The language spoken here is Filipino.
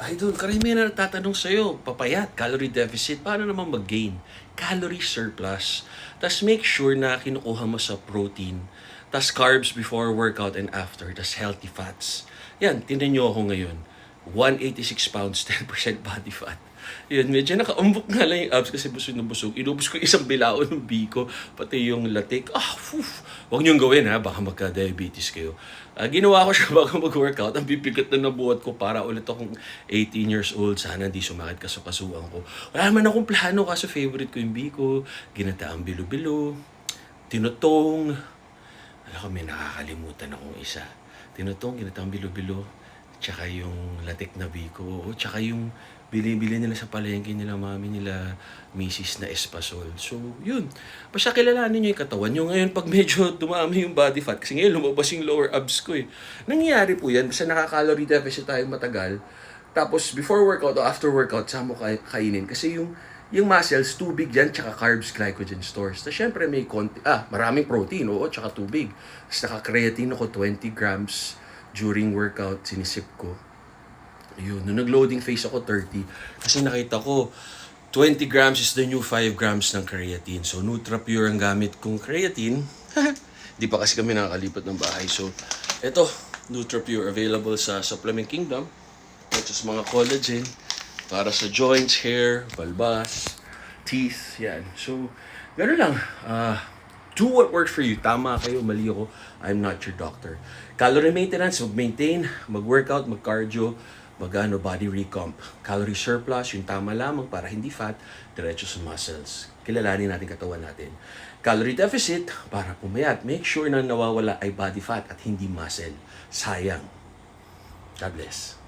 Idol, karamihan na nagtatanong sa'yo, papayat, calorie deficit, paano naman mag-gain? Calorie surplus. Tapos make sure na kinukuha mo sa protein. Tapos carbs before workout and after. Tapos healthy fats. Yan, tinan nyo ako ngayon. 186 pounds, 10% body fat. Yun, medyo nakaumbok nga lang yung abs kasi busog na busog. Inubos ko isang bilao ng biko, pati yung latik. Huwag niyong gawin ha, baka magka-diabetes kayo. Ginawa ko siya bago mag-workout. Ang bibigat na nabuhat ko para ulit akong 18 years old. Sana di sumakit kasukasuan ko. Wala naman akong plano kaso favorite ko yung biko, ginataang bilo-bilo, tinutong. Alam ko may nakakalimutan akong isa. Tinutong, ginataang bilo-bilo, tsaka yung latik na biko, tsaka yung bili-bili nila sa palengke nila, mami nila, misis na espasol. So, yun. Basta kilalanin nyo yung katawan nyo. Ngayon, pag medyo dumami yung body fat, kasi ngayon lumabas yung lower abs ko eh. Nangyayari po yan, basta nakaka-calorie deficit tayo matagal. Tapos, before workout o after workout, saan mo kainin? Kasi yung muscles, tubig yan, tsaka carbs, glycogen stores. Tapos, syempre, may maraming protein, oo, tsaka tubig. Tapos, naka-creatine ako 20 grams during workout, sinisip ko. Yun, nung nag-loading phase ako, 30. Kasi nakita ko, 20 grams is the new 5 grams ng creatine. So, NutraPure ang gamit kong creatine. Di pa kasi kami nakakalipat ng bahay. So, eto, NutraPure available sa Supplement Kingdom. Ito sa mga collagen. Para sa joints, hair, balbas, teeth. Yan. So, gano'n lang. Do what works for you. Tama kayo, mali ako. I'm not your doctor. Calorie maintenance, mag-maintain, mag-workout, mag-cardio, body recomp. Calorie surplus, yung tama lamang para hindi fat, diretso sa muscles. Kilalanin natin katawan natin. Calorie deficit, para pumayat. Make sure na nawawala ay body fat at hindi muscle. Sayang. God bless.